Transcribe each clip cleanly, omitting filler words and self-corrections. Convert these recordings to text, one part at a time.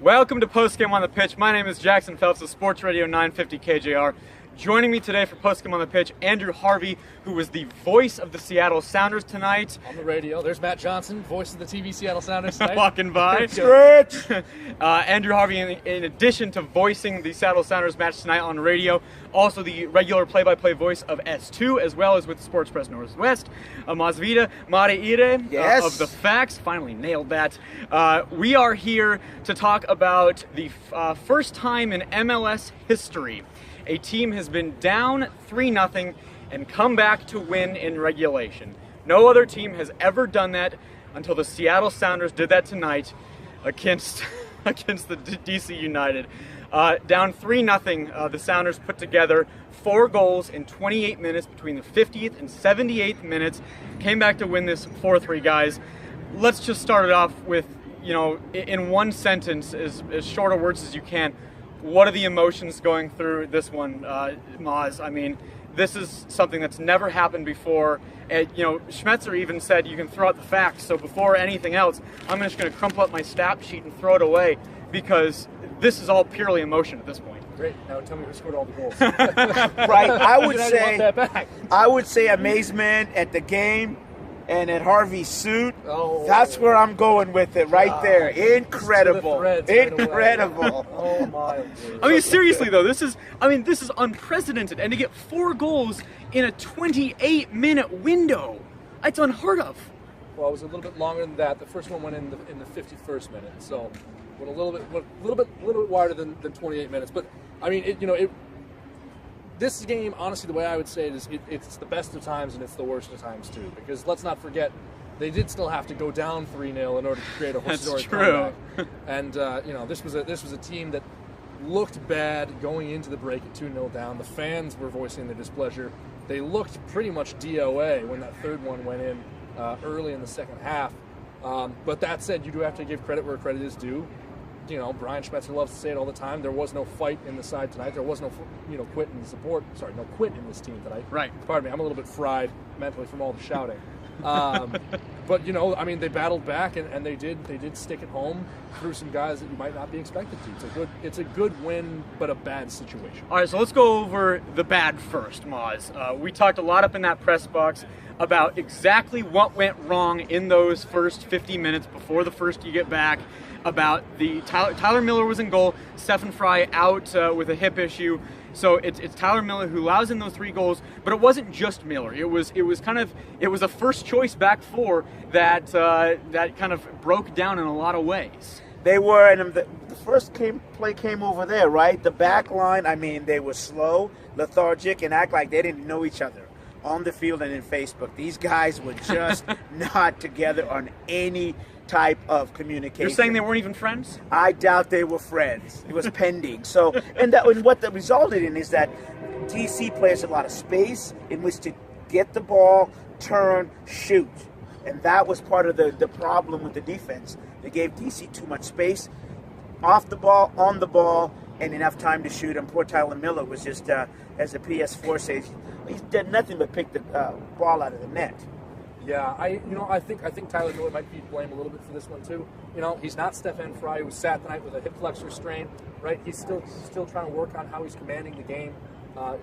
Welcome to Postgame on the Pitch. My name is Jackson Phelps of Sports Radio 950 KJR. Joining me today for Postgame on the Pitch, Andrew Harvey, who was the voice of the Seattle Sounders tonight. On the radio. There's Matt Johnson, voice of the TV Seattle Sounders tonight. Walking by. Stretch! Andrew Harvey, in addition to voicing the Seattle Sounders match tonight on radio, also the regular play-by-play voice of S2, as well as with Sportspress Northwest. Mazvita, Maraire Yes. of the Facts. Finally nailed that. We are here to talk about the first time in MLS history a team has been down 3-0 and come back to win in regulation. No other team has ever done that until the Seattle Sounders did that tonight against the DC United. Down 3-0, the Sounders put together 4 goals in 28 minutes between the 50th and 78th minutes. Came back to win this 4-3, guys. Let's just start it off with, in one sentence, as short of words as you can. What are the emotions going through this one, Maz? I mean, this is something that's never happened before. Schmetzer even said you can throw out the facts. So before anything else, I'm just going to crumple up my stat sheet and throw it away because this is all purely emotion at this point. Great. Now tell me who scored all the goals. Right, I would say amazement at the game and at Harvey's suit. Oh. That's where I'm going with it, right there. Incredible. Incredible. Oh my. I mean, seriously though, this is unprecedented, and to get 4 goals in a 28-minute window, it's unheard of. Well, it was a little bit longer than that. The first one went in the 51st minute, so went a little bit wider than 28 minutes. But I mean, this game, honestly, the way I would say it is, it's the best of times and it's the worst of times too. Because let's not forget, they did still have to go down 3-0 in order to create a historic comeback. And this was a team that looked bad going into the break at 2-0 down. The fans were voicing their displeasure. They looked pretty much DOA when that third one went in early in the second half. But that said, you do have to give credit where credit is due. Brian Schmetzer loves to say it all the time. There was no fight in the side tonight. There was no, quit in this team tonight. Right. Pardon me. I'm a little bit fried mentally from all the shouting. But they battled back and they did stick it home through some guys that you might not be expected to. It's a good win, but a bad situation. All right, so let's go over the bad first, Maz. We talked a lot up in that press box about exactly what went wrong in those first 50 minutes before the first you get back. About the Tyler Miller was in goal, Stephen Fry out with a hip issue. So it's Tyler Miller who allows in those 3 goals, but it wasn't just Miller. It was a first choice back 4 that kind of broke down in a lot of ways. They were, and the first play came over there, right? The back line, they were slow, lethargic, and act like they didn't know each other on the field and in Facebook. These guys were just not together on any type of communication. You're saying they weren't even friends? I doubt they were friends. It was pending. So, and what that resulted in is that DC plays a lot of space in which to get the ball, turn, shoot. And that was part of the problem with the defense. They gave DC too much space, off the ball, on the ball, and enough time to shoot. And poor Tyler Miller was just, as the PS4 says, he's done nothing but pick the ball out of the net. Yeah, I think Tyler Miller might be blamed a little bit for this one too. He's not Stephen Fry, who sat tonight with a hip flexor strain, right? He's still trying to work on how he's commanding the game.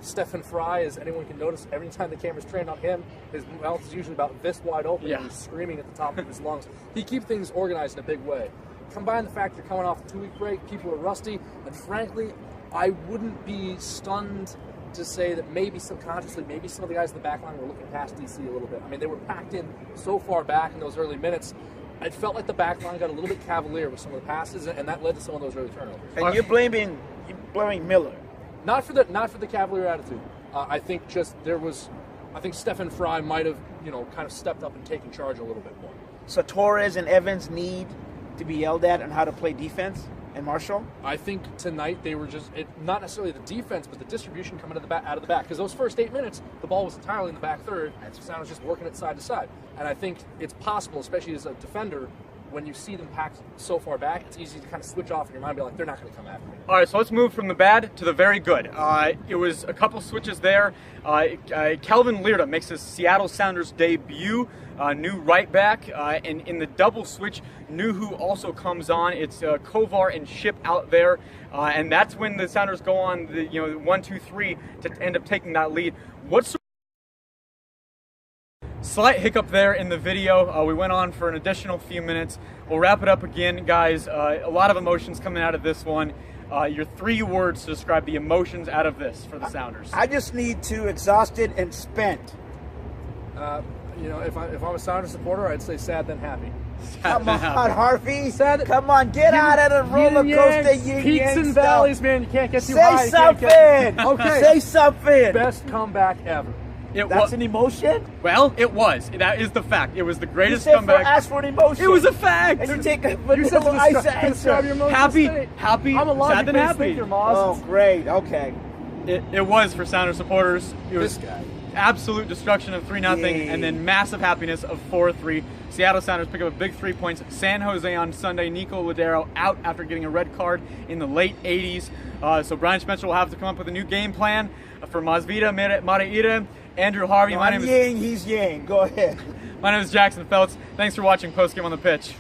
Stephen Fry, as anyone can notice, every time the camera's trained on him, his mouth is usually about this wide open. Yeah. And he's screaming at the top of his lungs. He keeps things organized in a big way. Combine the fact you're coming off a 2-week break, people are rusty, and frankly, I wouldn't be stunned to say that maybe subconsciously, maybe some of the guys in the back line were looking past DC a little bit. I mean, they were packed in so far back in those early minutes. It felt like the back line got a little bit cavalier with some of the passes, and that led to some of those early turnovers. And you're blaming Miller. Not for the cavalier attitude. I think Stephen Fry might have, kind of stepped up and taken charge a little bit more. So Torres and Evans need to be yelled at on how to play defense, and Marshall? I think tonight they were not necessarily the defense, but the distribution coming out of the back. Because those first 8 minutes, the ball was entirely in the back third, and Sound was just working it side to side. And I think it's possible, especially as a defender, when you see them packed so far back, it's easy to kind of switch off in your mind and be like, they're not going to come after me. All right, so let's move from the bad to the very good. It was a couple switches there. Kelvin Learda makes his Seattle Sounders debut, new right back, and in the double switch, Nuhu also comes on. It's Kovar and Ship out there, and that's when the Sounders go on the 1-2-3 to end up taking that lead. What's slight hiccup there in the video. We went on for an additional few minutes. We'll wrap it up again, guys. A lot of emotions coming out of this one. Your 3 words to describe the emotions out of this for the Sounders. I just need to exhausted and spent. If I'm a Sounders supporter, I'd say sad then happy. Come on, Harvey. Sad. Come on, get out of the roller coaster, Peaks and valleys, man. You can't get too Say high. something. Okay. Say something. Best comeback ever. That's an emotion? Well, it was. That is the fact. It was the greatest you said comeback. Ask for an emotion. It was a fact. And you take a You said vanilla ice answer. your emotional Happy, state. happy, I'm a sad logic then based happy. thinker, Moz. Oh, great. Okay. It was for Sounder supporters. It was This guy. absolute destruction of 3-0, Yay. and then massive happiness of 4-3. Seattle Sounders pick up a big 3 points. San Jose on Sunday. Nico Ladero out after getting a red card in the late 80s. So Brian Spencer will have to come up with a new game plan for Mazvita, Maraire, Andrew Harvey. I'm Yang, he's Yang. Go ahead. My name is Jackson Feltz. Thanks for watching Postgame on the Pitch.